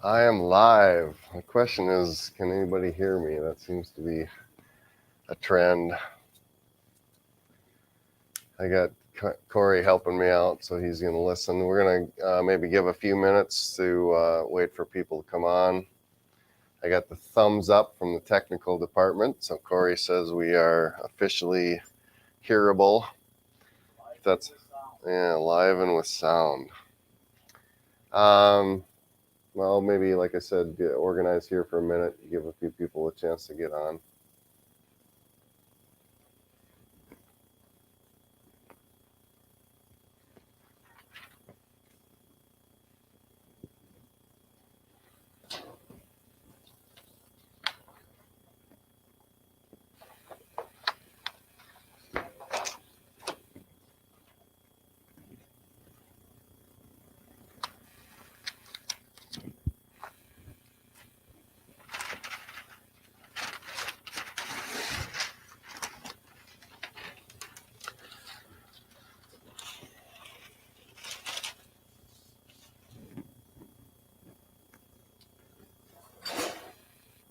I am live. The question is, can anybody hear me? That seems to be a trend. I got Corey helping me out, so he's going to listen. We're going to maybe give a few minutes to wait for people to come on. I got the thumbs up from the technical department, so Corey says we are officially hearable. That's live and with sound. Well, maybe, like I said, get organized here for a minute, give a few people a chance to get on.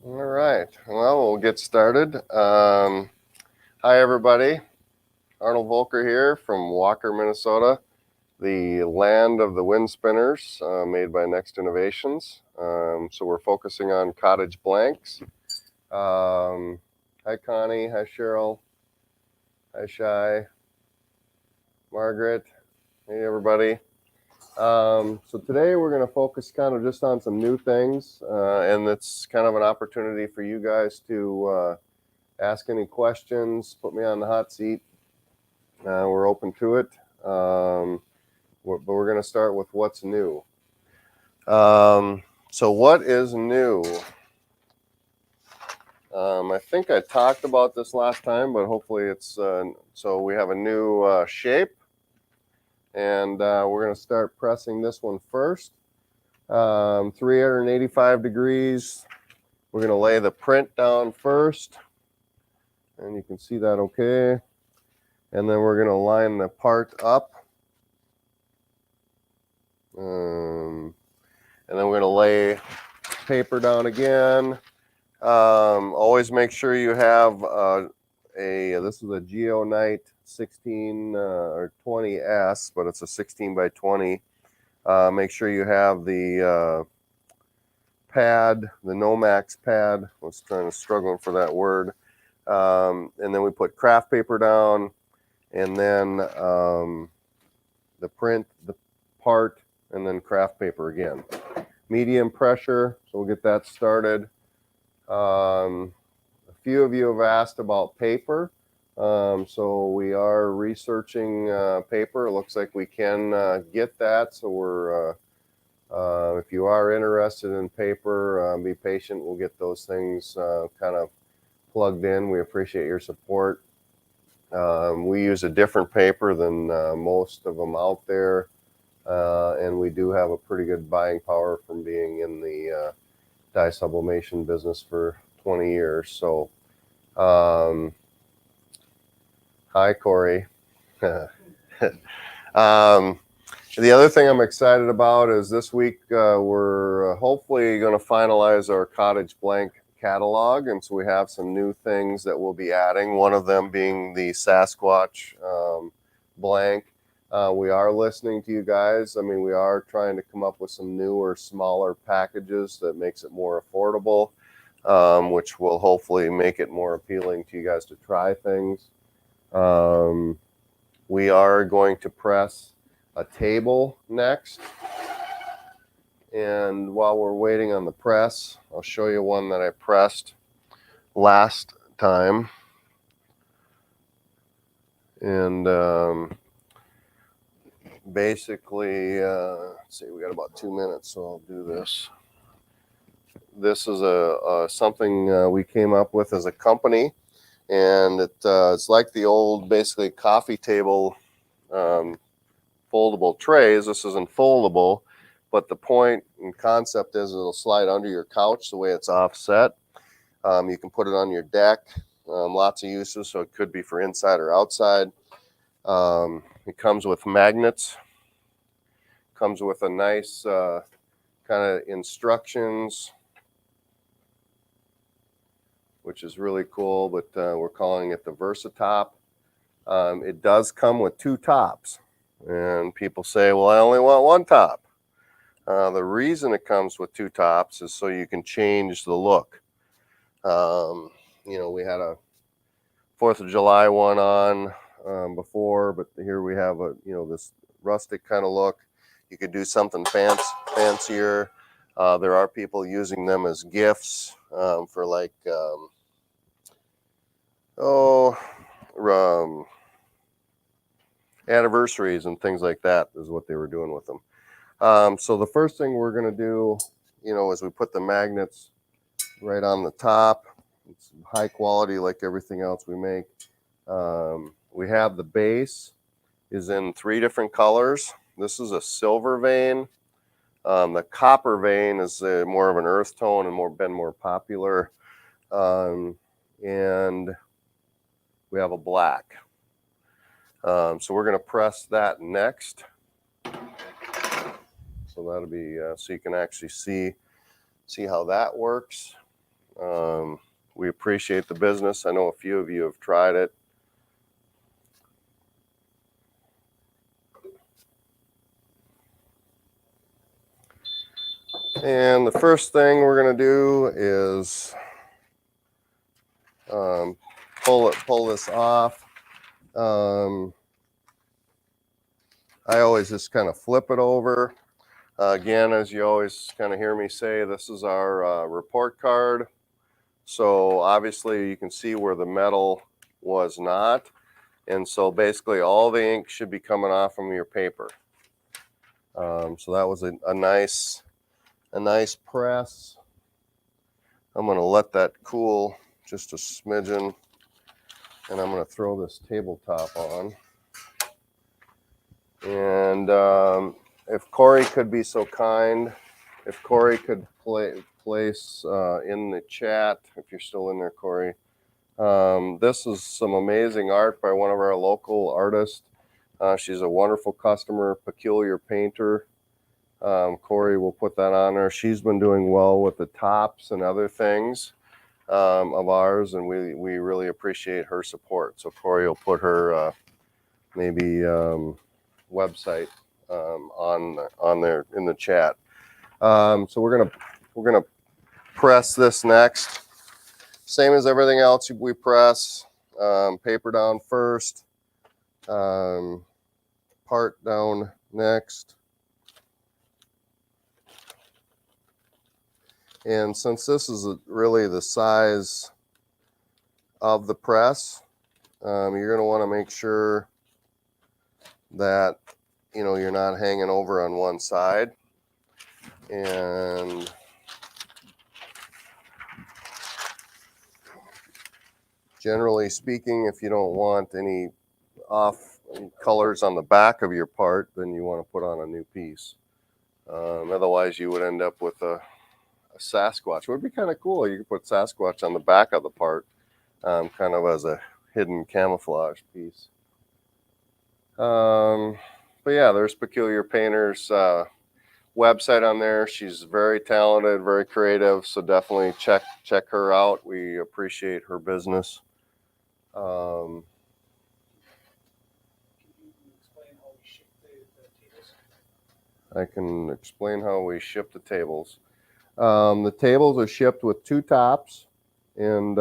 All right. Well, we'll get started. Hi, everybody. Arnold Volker here from Walker, Minnesota, the land of the wind spinners made by Next Innovations. So we're focusing on cottage blanks. Hi, Connie. Hi, Cheryl. Hi, Shai. Margaret. Hey, everybody. So today we're going to focus kind of just on some new things, and it's kind of an opportunity for you guys to ask any questions, put me on the hot seat. We're open to it, but we're going to start with what's new. So what is new? I think I talked about this last time, but hopefully it's, so we have a new shape. And we're going to start pressing this one first. 385 degrees. We're going to lay the print down first. And you can see that okay. And then we're going to line the part up. And then we're going to lay paper down again. Always make sure you have this is a Geonite 16 or 20S, but it's a 16 by 20. Make sure you have the pad, the Nomax pad. I was struggling for that word. And then we put craft paper down, and then the print, the part, and then craft paper again. Medium pressure, so we'll get that started. A few of you have asked about paper. So we are researching paper. It looks like we can get that. So we're, if you are interested in paper, be patient. We'll get those things kind of plugged in. We appreciate your support. We use a different paper than most of them out there. And we do have a pretty good buying power from being in the dye sublimation business for 20 years. So, hi, Corey. The other thing I'm excited about is this week we're hopefully going to finalize our Cottage blank catalog, and so we have some new things that we'll be adding, one of them being the Sasquatch blank. We are listening to you guys. I mean, we are trying to come up with some newer, smaller packages that makes it more affordable, which will hopefully make it more appealing to you guys to try things. We are going to press a table next. And while we're waiting on the press, I'll show you one that I pressed last time. And basically, let's see, we got about 2 minutes, so I'll do this. This is something we came up with as a company, and it's like the old, basically, coffee table foldable trays. This isn't foldable, but the point and concept is it'll slide under your couch the way it's offset. You can put it on your deck. Lots of uses, so it could be for inside or outside. It comes with magnets. Comes with a nice kind of instructions, which is really cool, but we're calling it the VersaTop. It does come with 2 tops, and people say, well, I only want 1 top. The reason it comes with 2 tops is so you can change the look. You know, we had a 4th of July one on before, but here we have a, you know, this rustic kind of look. You could do something fancier. There are people using them as gifts for like, anniversaries and things like that is what they were doing with them. So the first thing we're going to do, you know, is we put the magnets right on the top. It's high quality like everything else we make. We have the base is in 3 different colors. This is a silver vein. The copper vein is more of an earth tone and been more popular. And we have a black. So we're going to press that next. So that'll be so you can actually see how that works. We appreciate the business. I know a few of you have tried it. And the first thing we're going to do is pull this off. I always just kind of flip it over. Again, as you always kind of hear me say, this is our report card. So obviously you can see where the metal was not. And so basically all the ink should be coming off from your paper. So that was a nice press. I'm going to let that cool just a smidgen, and I'm going to throw this tabletop on. And if Corey could be so kind, if Corey could place in the chat, if you're still in there, Corey, this is some amazing art by one of our local artists. She's a wonderful customer, Peculiar Painter. Corey will put that on there. She's been doing well with the tops and other things of ours, and we really appreciate her support. So Corey will put her maybe website on there in the chat. So we're gonna press this next. Same as everything else we press. Paper down first. Part down next. And since this is really the size of the press, you're going to want to make sure that, you know, you're not hanging over on one side. And generally speaking, if you don't want any off colors on the back of your part, then you want to put on a new piece. Otherwise, you would end up with a Sasquatch. It would be kind of cool. You could put Sasquatch on the back of the part, kind of as a hidden camouflage piece. But yeah, there's Peculiar Painter's website on there. She's very talented, very creative, so definitely check her out. We appreciate her business. I can explain how we ship the tables. The tables are shipped with 2 tops, and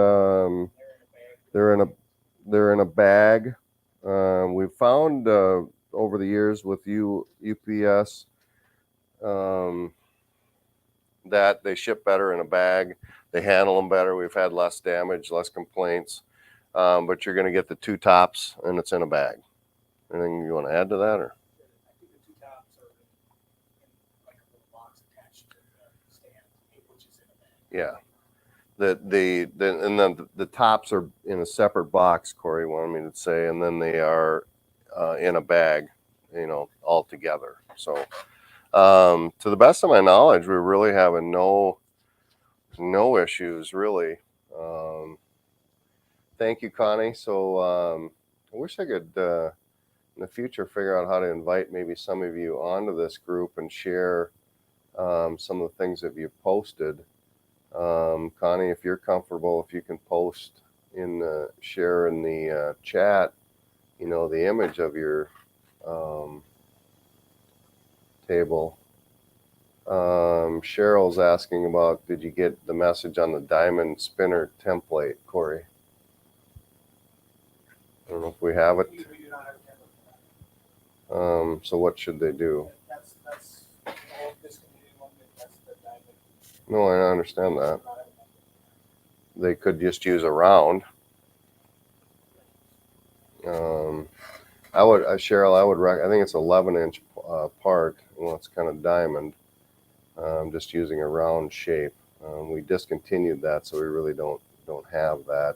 they're in a bag. We've found over the years with UPS that they ship better in a bag. They handle them better. We've had less damage, less complaints. But you're going to get the 2 tops, and it's in a bag. Anything you want to add to that, or? I think the 2 tops are in like a little box attached to the stand, which is in a bag. Yeah. And then the tops are in a separate box, Corey wanted me to say, and then they are in a bag, you know, all together. So to the best of my knowledge, we're really having no issues, really. Thank you, Connie. So I wish I could in the future figure out how to invite maybe some of you onto this group and share some of the things that you've posted. Connie, if you're comfortable, if you can post share in the chat, the image of your table. Cheryl's asking about, did you get the message on the diamond spinner template, Corey? I don't know if we have it. We do not have a template for that. So what should they do? That's the whole discontinued one. That's the diamond. No, I understand that. They could just use a round. I would, Cheryl, I think it's 11-inch part. Well, it's kind of diamond. Just using a round shape. We discontinued that, so we really don't have that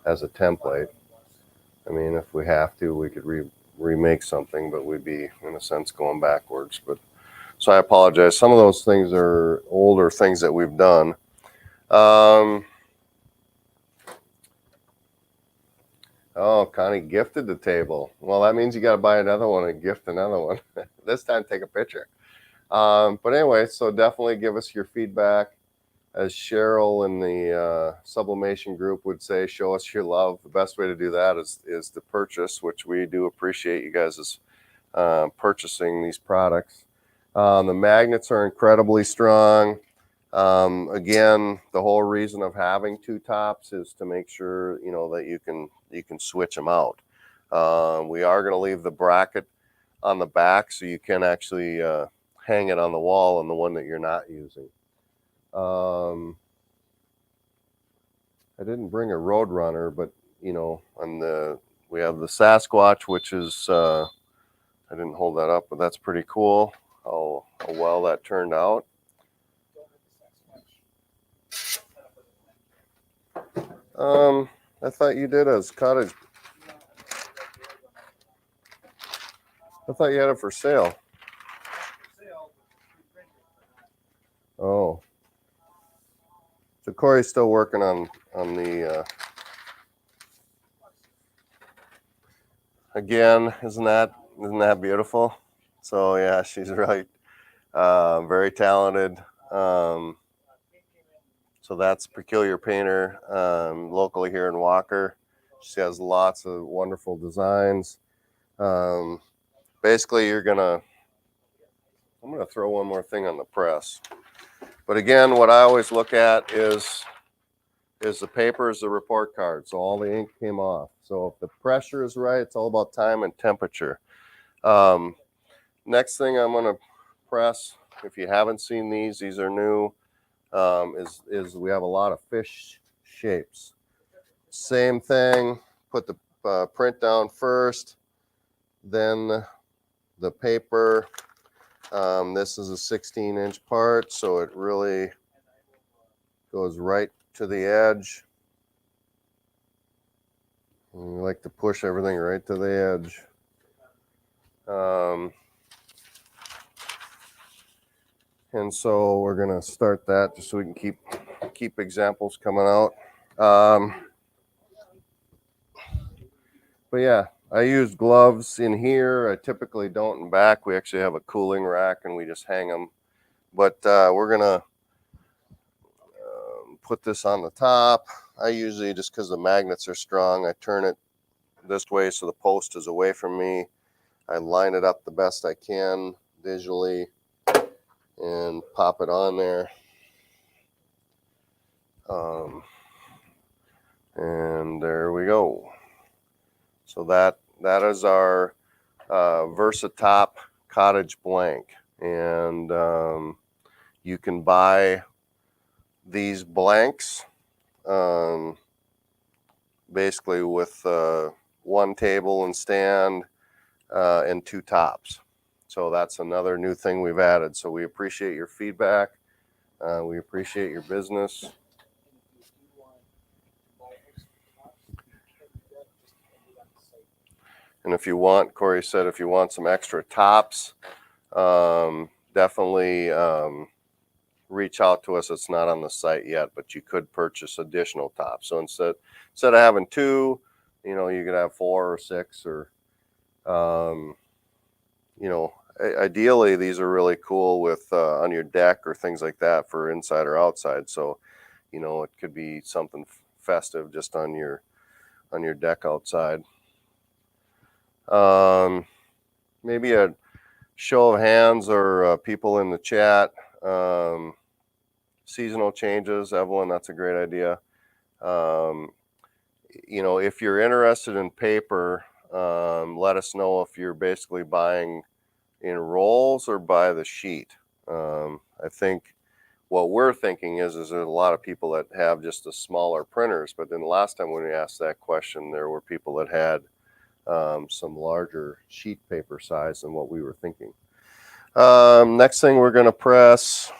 as a template. I mean, if we have to, we could remake something, but we'd be, in a sense, going backwards. But so I apologize. Some of those things are older things that we've done. Oh, Connie gifted the table. Well, that means you got to buy another one and gift another one. This time, take a picture. But anyway, so definitely give us your feedback. As Cheryl in the sublimation group would say, show us your love. The best way to do that is to purchase, which we do appreciate you guys purchasing these products. The magnets are incredibly strong. Again, the whole reason of having two tops is to make sure that you can switch them out. We are going to leave the bracket on the back so you can actually hang it on the wall on the one that you're not using. I didn't bring a Roadrunner, but we have the Sasquatch, which is I didn't hold that up, but that's pretty cool. How well that turned out. I thought you did as Cottage. I thought you had it for sale. Oh. So Corey's still working on the. Again, isn't that beautiful? So yeah, she's really very talented. So that's Peculiar Painter, locally here in Walker. She has lots of wonderful designs. Basically, I'm gonna throw one more thing on the press. But again, what I always look at is the paper is the report card. So all the ink came off. So if the pressure is right, it's all about time and temperature. Next thing I'm gonna press, if you haven't seen these are new. Is we have a lot of fish shapes. Same thing, put the print down first, then the paper. This is a 16-inch part, so it really goes right to the edge. And we like to push everything right to the edge. And so we're gonna start that just so we can keep examples coming out. But yeah, I use gloves in here. I typically don't in back. We actually have a cooling rack and we just hang them. But we're gonna put this on the top. I usually, just because the magnets are strong, I turn it this way so the post is away from me. I line it up the best I can visually and pop it on there. And there we go. So that is our Versatop Cottage blank. And you can buy these blanks basically with one table and stand and two tops. So that's another new thing we've added. So we appreciate your feedback. We appreciate your business. And if you want, Corey said, if you want some extra tops, definitely reach out to us. It's not on the site yet, but you could purchase additional tops. So instead of having two, you could have 4 or 6 or, ideally these are really cool with on your deck or things like that for inside or outside. So, you know, it could be something festive just on your deck outside. Maybe a show of hands or people in the chat. Seasonal changes, Evelyn, that's a great idea. You know, if you're interested in paper, let us know if you're basically buying in rolls or by the sheet. I think what we're thinking is there's a lot of people that have just the smaller printers, but then the last time when we asked that question, there were people that had some larger sheet paper size than what we were thinking. Next thing we're going to press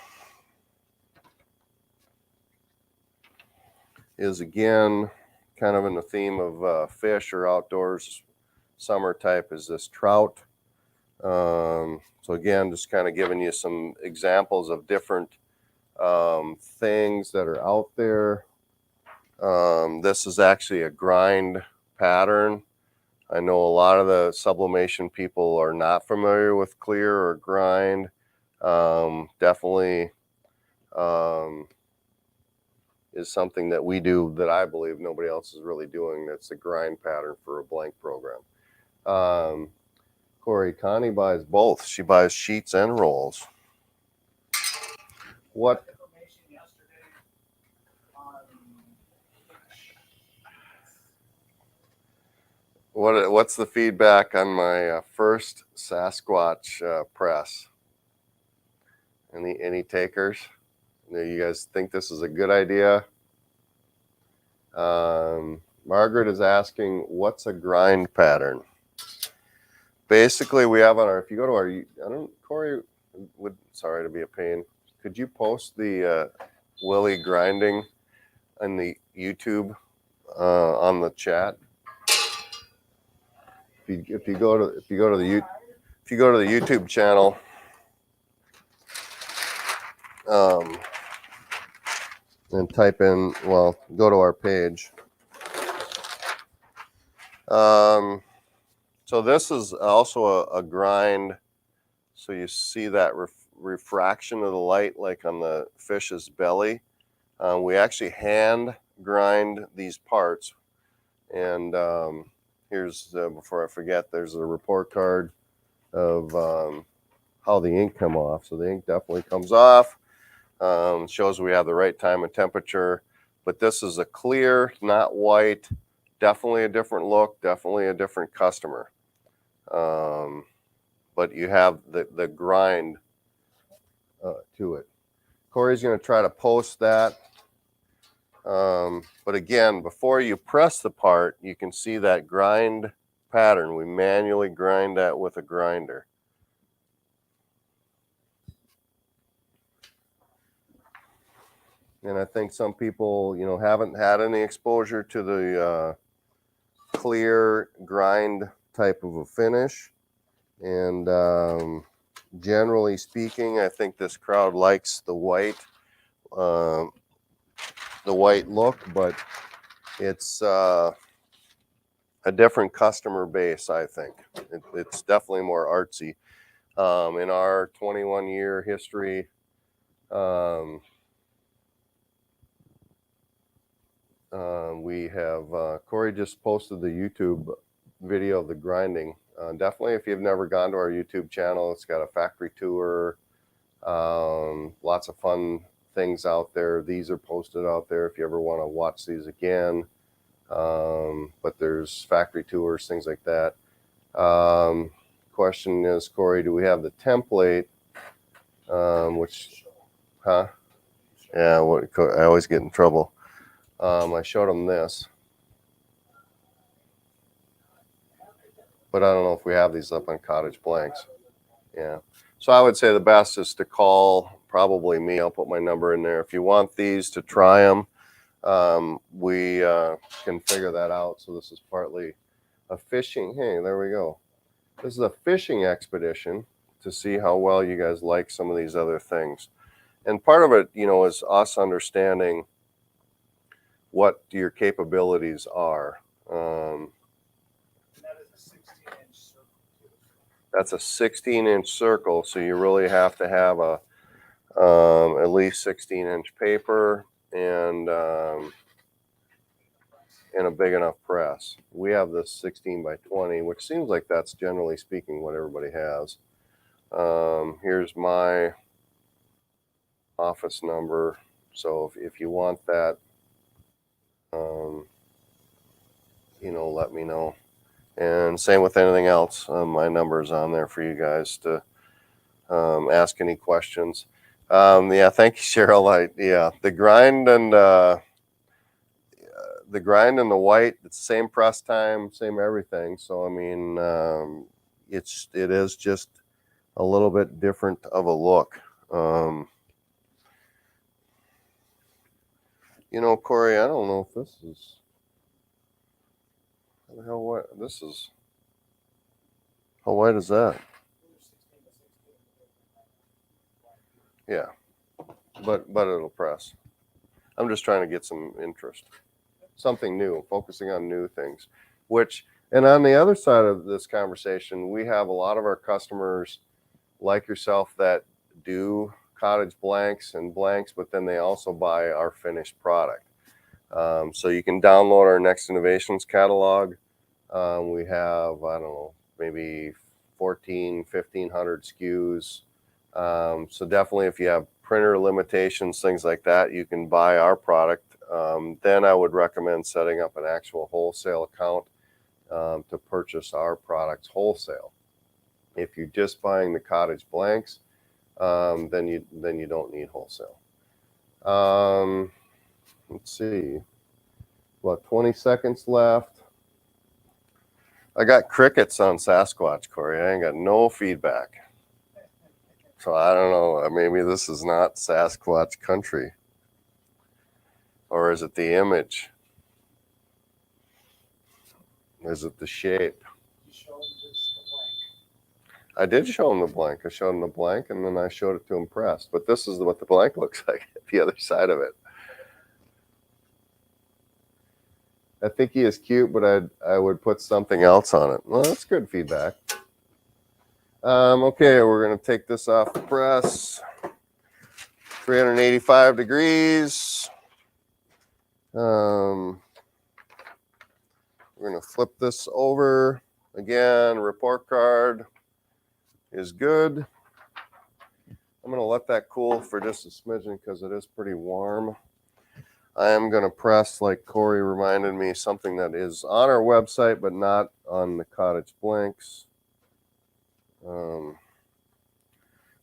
is, again, kind of in the theme of fish or outdoors, summer type, is this trout. So again, just kind of giving you some examples of different things that are out there. This is actually a grind pattern. I know a lot of the sublimation people are not familiar with clear or grind. Definitely is something that we do that I believe nobody else is really doing. That's a grind pattern for a blank program. Corey, Connie buys both. She buys sheets and rolls. What? Information yesterday on What's the feedback on my first Sasquatch press? Any takers? You guys think this is a good idea? Margaret is asking, what's a grind pattern? Basically, we have on our, if you go to our, Corey, sorry to be a pain. Could you post the Willie grinding on the YouTube on the chat? If you go to the YouTube channel, and type in, well, go to our page. So this is also a grind. So you see that refraction of the light like on the fish's belly. We actually hand grind these parts. And here's, before I forget, there's a report card of how the ink come off. So the ink definitely comes off. Shows we have the right time and temperature. But this is a clear, not white. Definitely a different look, definitely a different customer. But you have the grind to it. Corey's going to try to post that. But again, before you press the part, you can see that grind pattern. We manually grind that with a grinder. And I think some people, you know, haven't had any exposure to the clear grind type of a finish. And generally speaking, I think this crowd likes the white look, but it's a different customer base, I think. It's definitely more artsy. In our 21-year history, we have, Corey just posted the YouTube video of the grinding. Definitely, if you've never gone to our YouTube channel, it's got a factory tour, lots of fun things out there. These are posted out there if you ever want to watch these again. But there's factory tours, things like that. Question is, Corey, do we have the template? Yeah, I always get in trouble. I showed them this, but I don't know if we have these up on Cottage blanks. Yeah. So I would say the best is to call probably me. I'll put my number in there. If you want these to try them, we can figure that out. So this is partly a fishing. Hey, there we go. This is a fishing expedition to see how well you guys like some of these other things. And part of it, you know, is us understanding what your capabilities are. that is a 16-inch circle too. That's a 16-inch circle, so you really have to have a at least 16-inch paper and a big enough press. We have this 16 by 20, which seems like that's generally speaking what everybody has. Here's my office number, so if you want that, let me know. And same with anything else. My number is on there for you guys to ask any questions. Yeah, thank you, Cheryl. The grind and the white, it's the same press time, same everything. So I mean, it is just a little bit different of a look. Corey, I don't know if this is how the hell what this is. How white is that? Yeah, but it'll press. I'm just trying to get some interest, something new, focusing on new things. And on the other side of this conversation, we have a lot of our customers like yourself that do cottage blanks, but then they also buy our finished product. So you can download our Next Innovations catalog. We have, I don't know, maybe 1,500 SKUs. So definitely if you have printer limitations, things like that, you can buy our product. Then I would recommend setting up an actual wholesale account to purchase our products wholesale. If you're just buying the cottage blanks, then you don't need wholesale. Let's see, about 20 seconds left. I got crickets on Sasquatch, Corey. I ain't got no feedback. So I don't know. Maybe this is not Sasquatch country. Or is it the image? Is it the shape? You showed just the blank. I did show him the blank. I showed him the blank, and then I showed it to him pressed. But this is what the blank looks like, the other side of it. I think he is cute, but I would put something else on it. Well, that's good feedback. Okay, we're going to take this off the press. 385 degrees. We're going to flip this over. Again, report card is good. I'm going to let that cool for just a smidgen because it is pretty warm. I am going to press, like Corey reminded me, something that is on our website but not on the Cottage Blanks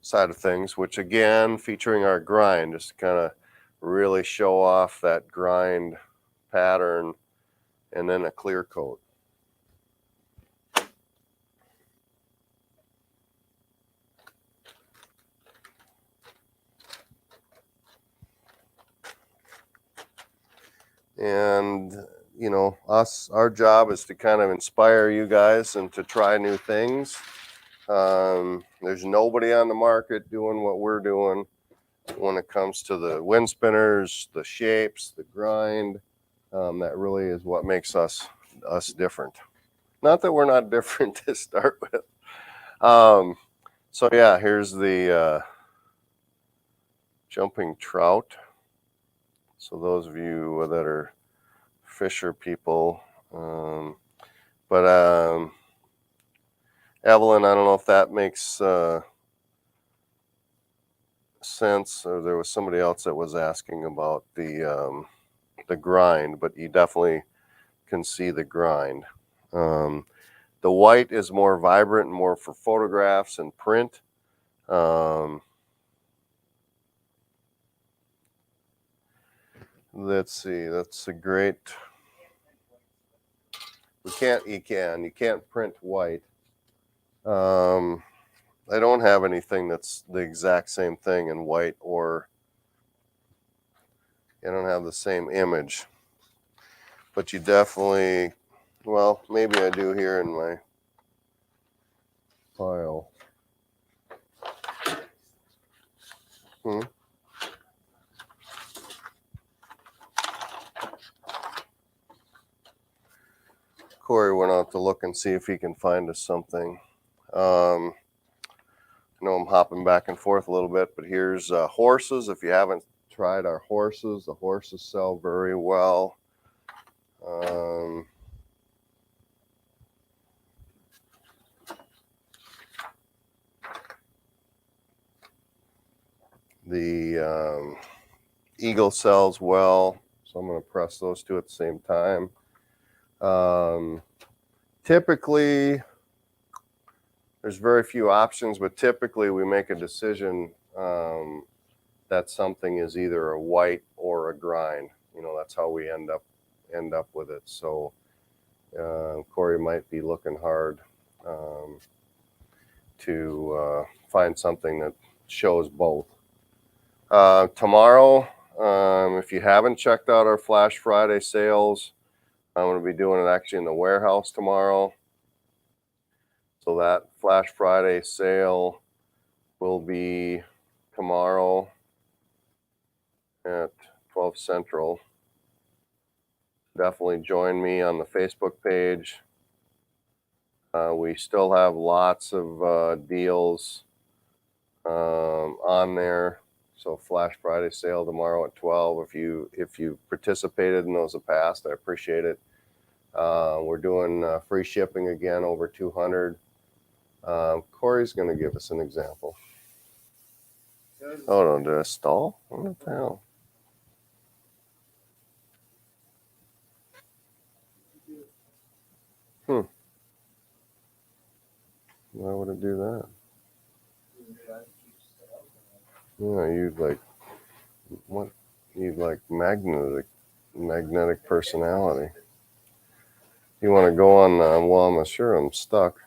side of things, which again, featuring our grind, just to kind of really show off that grind pattern, and then a clear coat. And our job is to kind of inspire you guys and to try new things. There's nobody on the market doing what we're doing when it comes to the wind spinners, the shapes, the grind. That really is what makes us different. Not that we're not different to start with. So yeah, here's the jumping trout. So those of you that are fisher people, but Evelyn, I don't know if that makes sense, or there was somebody else that was asking about the grind, but you definitely can see the grind. The white is more vibrant and more for photographs and print. Let's see, that's a great. You can't print white. I don't have anything that's the exact same thing in white, or I don't have the same image. But you definitely, well, maybe I do here in my file. Corey went out to look and see if he can find us something. I know I'm hopping back and forth a little bit, but here's horses. If you haven't tried our horses, the horses sell very well. The eagle sells well, so I'm going to press those two at the same time. Typically, there's very few options, but typically we make a decision that something is either a white or a grind. You know, that's how we end up with it. So Corey might be looking hard to find something that shows both. Tomorrow, if you haven't checked out our Flash Friday sales, I'm going to be doing it actually in the warehouse tomorrow. So that Flash Friday sale will be tomorrow at 12 Central. Definitely join me on the Facebook page. We still have lots of deals on there. So Flash Friday sale tomorrow at 12. If you participated in those in the past, I appreciate it. We're doing free shipping again over 200. Corey's going to give us an example. Oh no, did I stall? What the hell? Why would it do that? Yeah, you like what? You like magnetic personality. You want to go on? Well, I'm sure I'm stuck.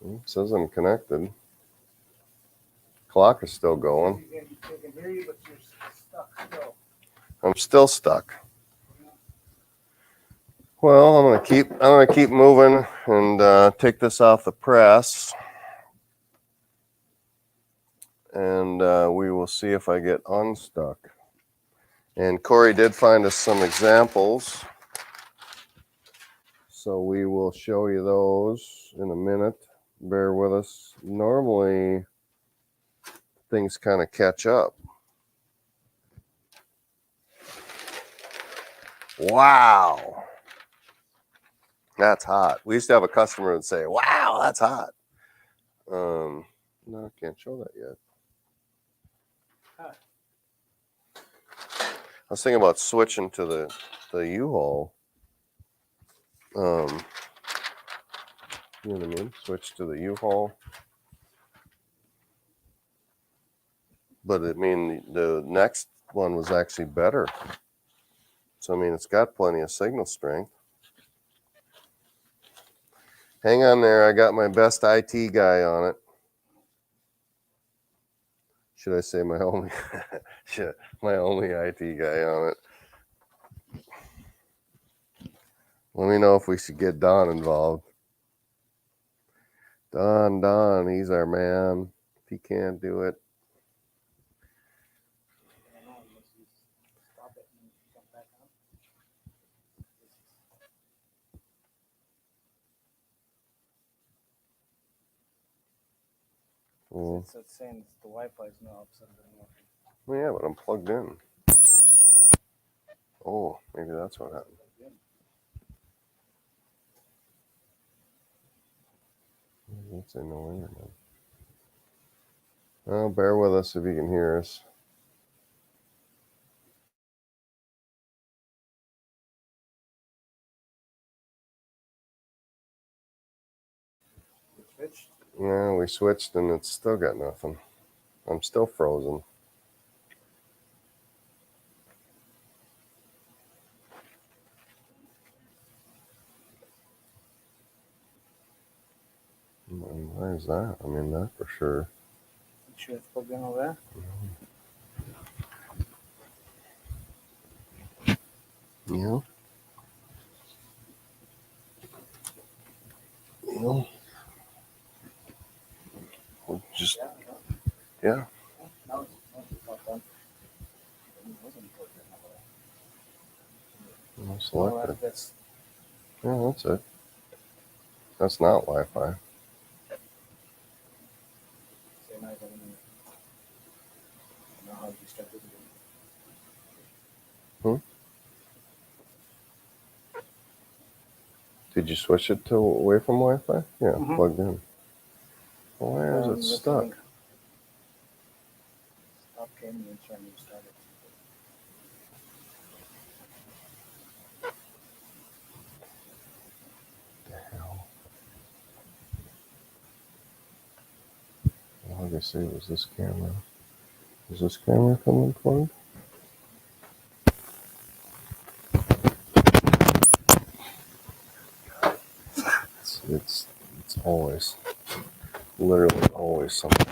It says I'm connected. Clock is still going. I'm still stuck. Well, I'm gonna keep moving and take this off the press, and we will see if I get unstuck. And Corey did find us some examples, so we will show you those in a minute. Bear with us. Normally, things kind of catch up. Wow. That's hot. We used to have a customer that would say, wow, that's hot. No, I can't show that yet. I was thinking about switching to the U-Haul. You know what I mean? Switch to the U-Haul. But I mean, the next one was actually better. So, I mean, it's got plenty of signal strength. Hang on there. I got my best IT guy on it. Should I say my only IT guy on it? Let me know if we should get Don involved. Don, he's our man. If he can't do it. It's saying the Wi-Fi is now upset. Well, yeah, but I'm plugged in. Oh, maybe that's what happened. That's annoying. Oh, bear with us if you can hear us. Yeah, we switched and it's still got nothing. I'm still frozen. Why is that? I mean, that for sure. You sure it's plugged in over there? Yeah. Yeah. Just, yeah. I'll select it. That's Yeah, that's it. That's not Wi-Fi. same as I don't know how you start visiting. Did you switch it to away from Wi-Fi? Yeah, Mhm. plugged in. Why is it stuck? Stop gaming and trying to start it. Well, I say it was this camera. Is this camera coming plugged? It's always, literally always something.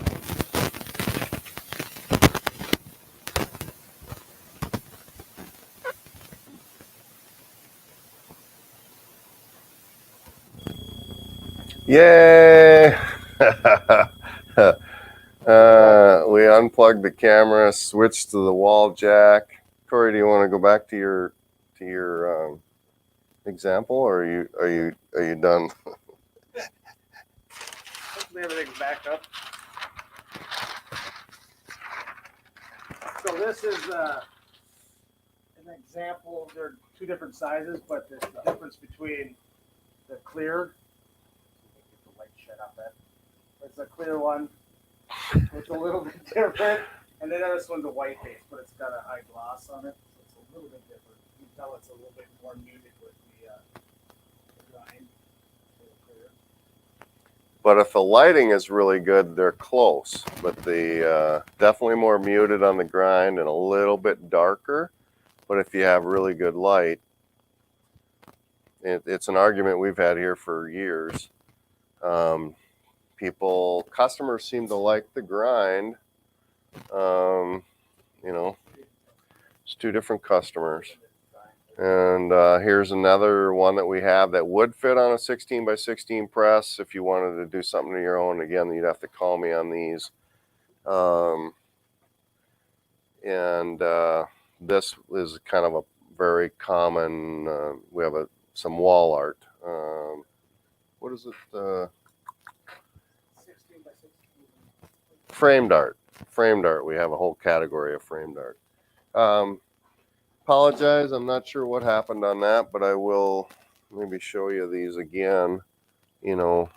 Yay! We unplugged the camera, switched to the wall jack. Corey, do you want to go back to your example, or are you done? Hopefully everything's backed up. So this is an example. They're two different sizes, but the difference between the clear, get the light shed up that. It's a clear one. It's a little bit different, and then this one's a white base, but it's got a high gloss on it, so it's a little bit different. You can tell it's a little bit more muted with the grind. But if the lighting is really good, they're close. But the definitely more muted on the grind and a little bit darker. But if you have really good light, it's an argument we've had here for years. Customers seem to like the grind. It's two different customers. And here's another one that we have that would fit on a 16 by 16 press. If you wanted to do something of your own, again, you'd have to call me on these. This is kind of a very common, we have some wall art. What is it? 16 by 16. Framed art. Framed art. We have a whole category of framed art. Apologize, I'm not sure what happened on that, but I will maybe show you these again. The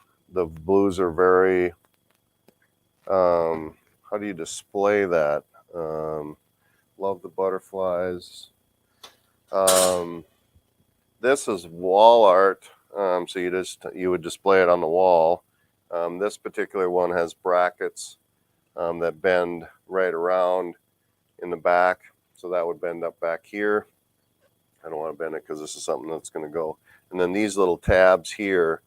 blues are very, how do you display that? Love the butterflies. This is wall art, so you would display it on the wall. This particular one has brackets that bend right around in the back. So that would bend up back here. I don't want to bend it because this is something that's going to go. And then these little tabs here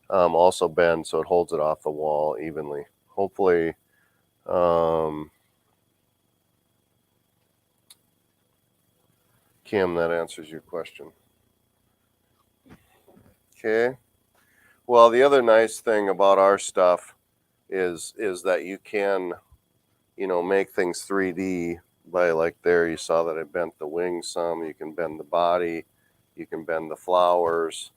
also bend, so it holds it off the wall evenly. Hopefully, Kim, that answers your question. Okay. Well, the other nice thing about our stuff is that you can, make things 3D. By like there, you saw that I bent the wings some. You can bend the body, you can bend the flowers.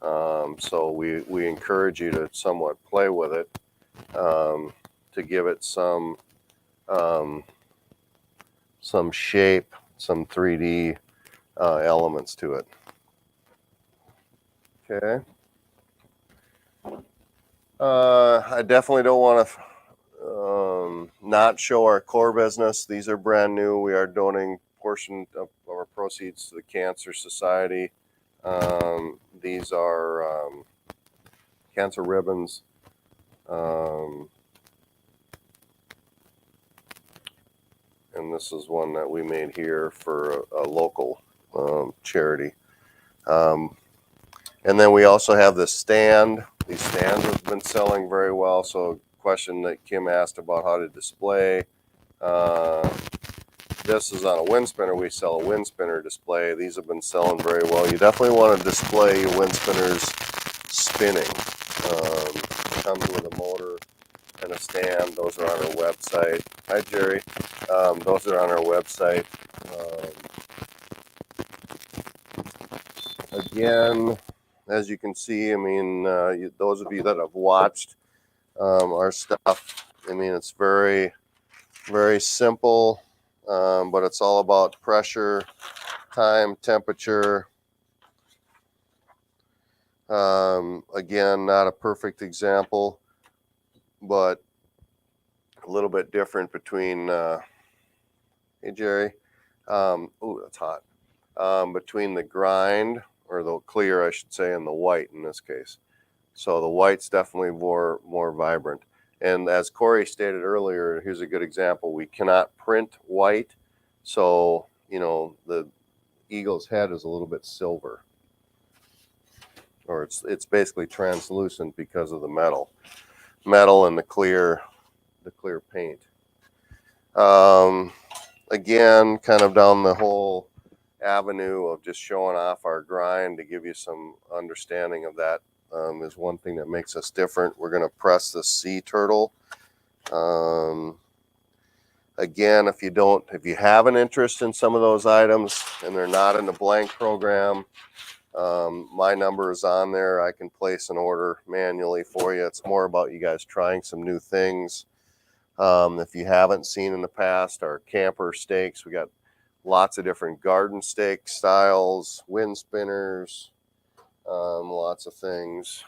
So we encourage you to somewhat play with it to give it some shape, some 3D elements to it. Okay. I definitely don't want to not show our core business. These are brand new. We are donating a portion of our proceeds to the Cancer Society. These are cancer ribbons. And this is one that we made here for a local charity. And then we also have this stand. These stands have been selling very well. So question that Kim asked about how to display. This is on a wind spinner. We sell a wind spinner display. These have been selling very well. You definitely want to display your wind spinners spinning. It comes with a motor and a stand. Those are on our website. Hi, Jerry. Those are on our website. again, as you can see, I mean, those of you that have watched our stuff, I mean, it's very, very simple, but it's all about pressure, time, temperature. Again, not a perfect example, but a little bit different between, hey Jerry, oh, that's hot, between the grind, or the clear, I should say, and the white in this case. So the white's definitely more vibrant. And as Corey stated earlier, here's a good example. We cannot print white, so you know the eagle's head is a little bit silver, or it's basically translucent because of the metal and the clear paint. Again, kind of down the whole avenue of just showing off our grind to give you some understanding of that. Is one thing that makes us different. We're going to press the sea turtle. Again, if you have an interest in some of those items and they're not in the blank program, my number is on there. I can place an order manually for you. It's more about you guys trying some new things. If you haven't seen in the past, our camper stakes, we got lots of different garden stake styles, wind spinners, lots of things.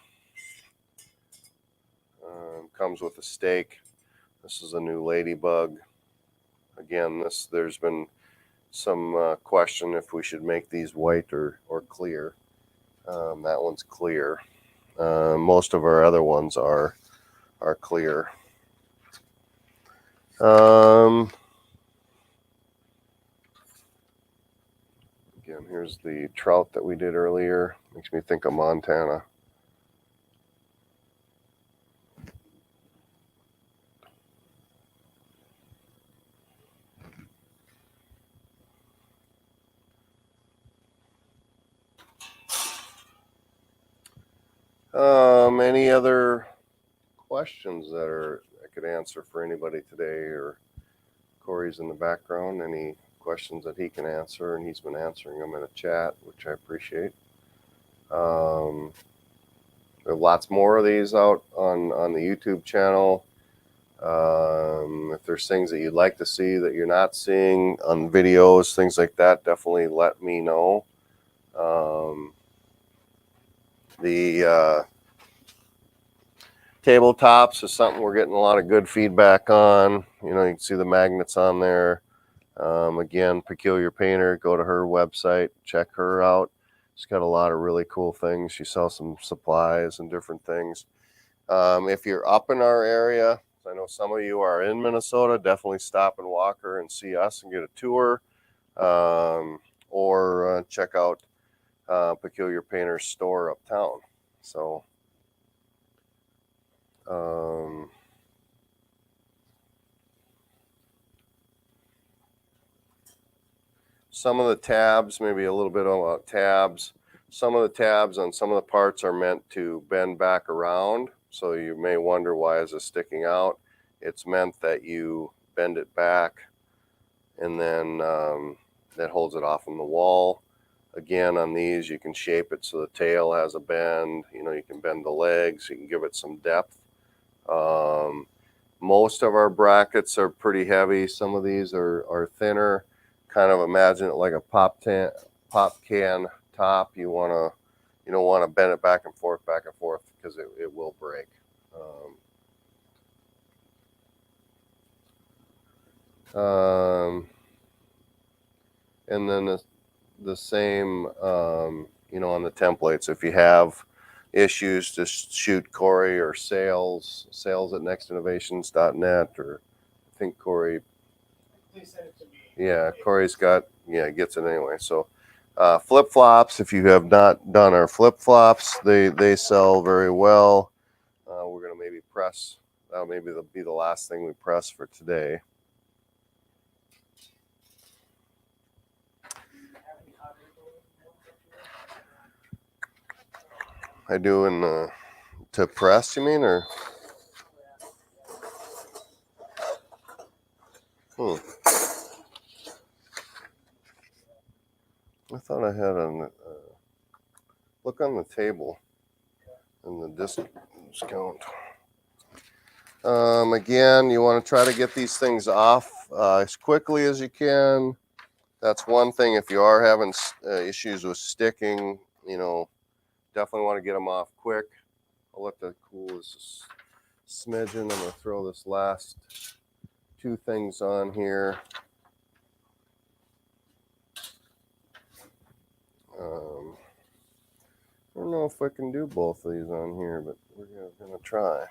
Comes with a stake. This is a new ladybug. Again, there's been some question if we should make these white or clear. That one's clear. Most of our other ones are clear. Again, here's the trout that we did earlier. Makes me think of Montana. Any other questions that I could answer for anybody today? Or Corey's in the background. Any questions that he can answer, and he's been answering them in a chat, which I appreciate. There are lots more of these out on the YouTube channel. If there's things that you'd like to see that you're not seeing on videos, things like that, definitely let me know. The tabletops is something we're getting a lot of good feedback on. You know, you can see the magnets on there. Again, Peculiar Painter, go to her website, check her out. She's got a lot of really cool things. She sells some supplies and different things. If you're up in our area, I know some of you are in Minnesota, definitely stop and walk her and see us and get a tour, or check out Peculiar Painter's store uptown. So some of the tabs, maybe a little bit about tabs. Some of the tabs on some of the parts are meant to bend back around. So you may wonder, why is this sticking out? It's meant that you bend it back, and then that holds it off on the wall. Again, on these, you can shape it so the tail has a bend. You know, you can bend the legs. You can give it some depth. Most of our brackets are pretty heavy. Some of these are thinner. Kind of imagine it like a pop can top. You don't want to bend it back and forth because it will break. And then the same, on the templates. If you have issues, just shoot Corey or sales at nextinnovations.net, or I think Corey. They sent it to me. Yeah, Corey's gets it anyway. So flip flops, if you have not done our flip flops, they sell very well. We're gonna maybe press. Maybe that'll be the last thing we press for today. I do in to press, you mean, or? I thought I had an. Look on the table and the discount. Again, you want to try to get these things off as quickly as you can. That's one thing. If you are having issues with sticking, you know, definitely want to get them off quick. I'll let that cool just a smidgen. I'm going to throw this last two things on here. I don't know if I can do both of these on here, but we're going to try.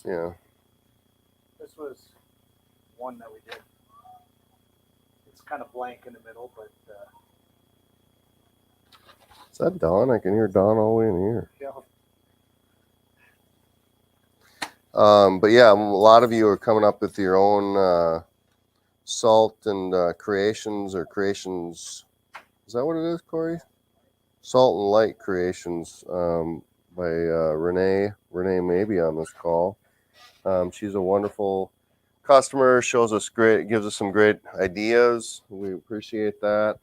Yeah. This was one that we did. It's kind of blank in the middle, but Is that Dawn? I can hear Dawn all the way in here. yeah. But yeah, a lot of you are coming up with your own salt and creations or creations. Is that what it is, Corey? Salt and Light Creations by Renee. Renee may be on this call. She's a wonderful customer. Shows us gives us some great ideas. We appreciate that.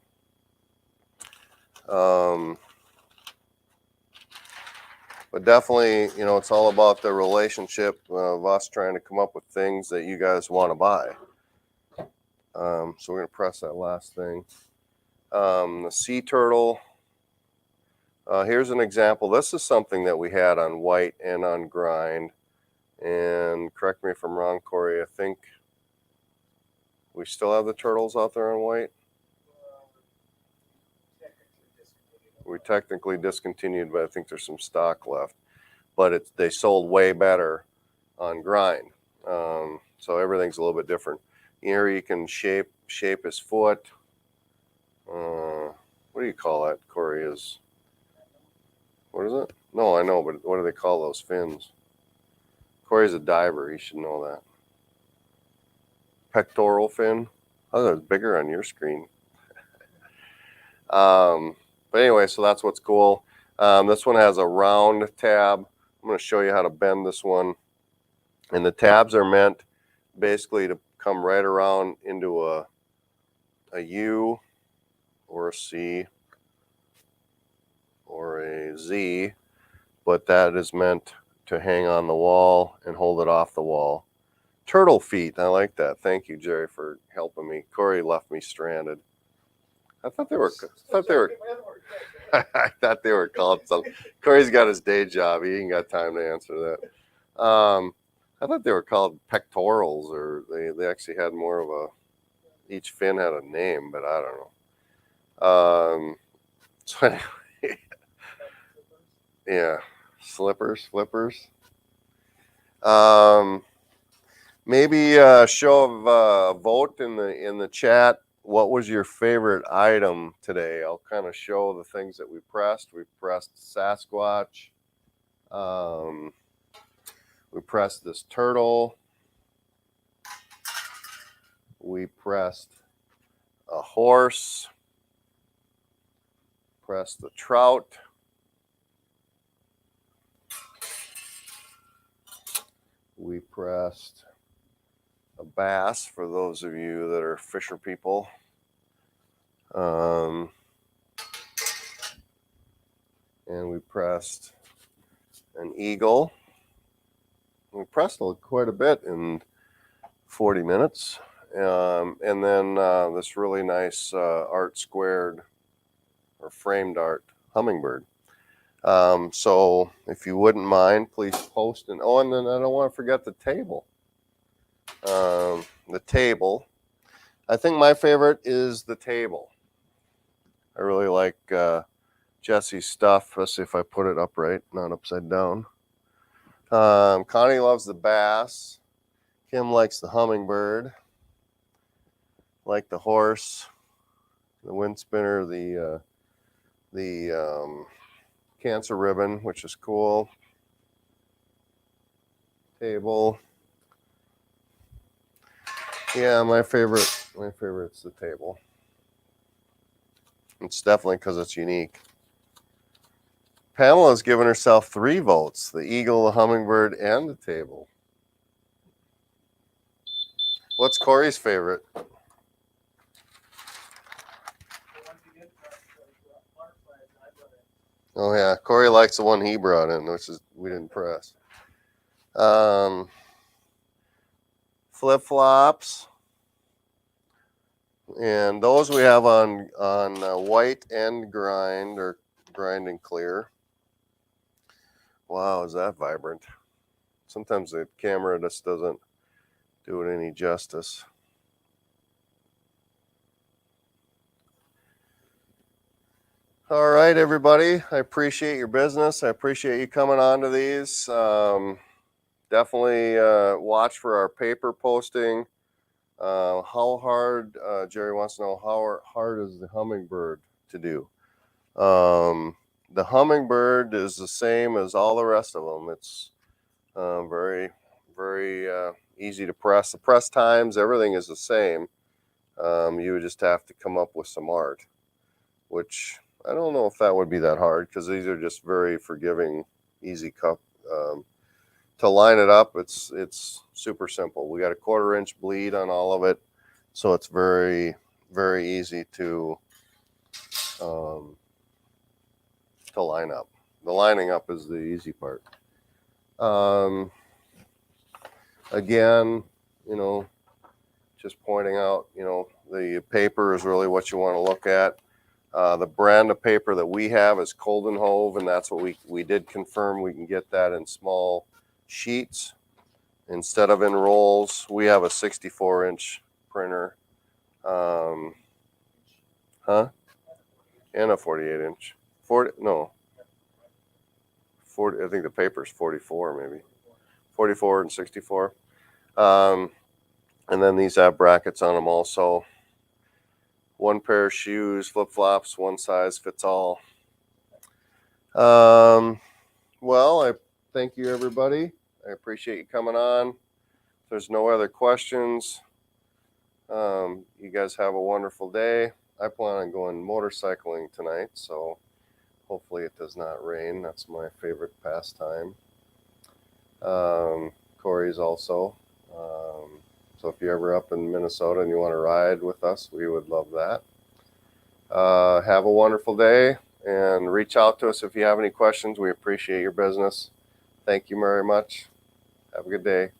But definitely, you know, it's all about the relationship of us trying to come up with things that you guys want to buy. So we're going to press that last thing. The sea turtle. Here's an example. This is something that we had on white and on grind. And correct me if I'm wrong, Corey, I think we still have the turtles out there on white. We technically discontinued, but I think there's some stock left. But they sold way better on grind. So everything's a little bit different. Here you can shape his foot. What do you call that, Corey? What is it? No, I know, but what do they call those fins? Corey's a diver. He should know that. Pectoral fin. Oh, that's bigger on your screen. But anyway, so that's what's cool. This one has a round tab. I'm going to show you how to bend this one. And the tabs are meant basically to come right around into a U or a C or a Z, but that is meant to hang on the wall and hold it off the wall. Turtle feet. I like that. Thank you, Jerry, for helping me. Corey left me stranded. I thought they were I thought they were called something. Corey's got his day job. He ain't got time to answer that. I thought they were called pectorals, or they actually had more of a. Each fin had a name, but I don't know. So anyway, yeah, flippers. Maybe show of vote in the chat. What was your favorite item today? I'll kind of show the things that we pressed. We pressed Sasquatch. We pressed this turtle. We pressed a horse. Pressed the trout. We pressed a bass for those of you that are fisher people. And we pressed an eagle. We pressed quite a bit in 40 minutes. And then this really nice art squared or framed art hummingbird. So if you wouldn't mind, please post. And then I don't want to forget the table. The table. I think my favorite is the table. I really like Jesse's stuff, especially if I put it upright, not upside down. Connie loves the bass. Kim likes the hummingbird. Like the horse, the wind spinner, the cancer ribbon, which is cool. Table. Yeah, my favorite's the table. It's definitely because it's unique. Pamela's given herself 3 votes: the eagle, the hummingbird, and the table. What's Corey's favorite? Oh yeah, Corey likes the one he brought in, which is we didn't press. Flip flops, and those we have on white and grind, or grind and clear. Wow, is that vibrant? Sometimes the camera just doesn't do it any justice. All right, everybody. I appreciate your business. I appreciate you coming on to these. Definitely watch for our paper posting. How hard, Jerry wants to know, how hard is the hummingbird to do? The hummingbird is the same as all the rest of them. It's very, very easy to press. The press times, everything is the same. You would just have to come up with some art, which I don't know if that would be that hard, because these are just very forgiving, easy cup. To line it up, it's super simple. We got a 1/4 inch bleed on all of it, so it's very, very easy to line up. The lining up is the easy part. Again, just pointing out, the paper is really what you want to look at. The brand of paper that we have is Colden Hove, and that's what we did confirm. We can get that in small sheets instead of in rolls. We have a 64-inch printer, and a 48-inch. 40, no, 40. I think the paper's 44, maybe 44 and 64. And then these have brackets on them also. One pair of shoes, flip flops, one size fits all. Well, I thank you, everybody. I appreciate you coming on. If there's no other questions, you guys have a wonderful day. I plan on going motorcycling tonight, so hopefully it does not rain. That's my favorite pastime. Corey's also. So if you're ever up in Minnesota and you want to ride with us, we would love that. Have a wonderful day, and reach out to us if you have any questions. We appreciate your business. Thank you very much. Have a good day.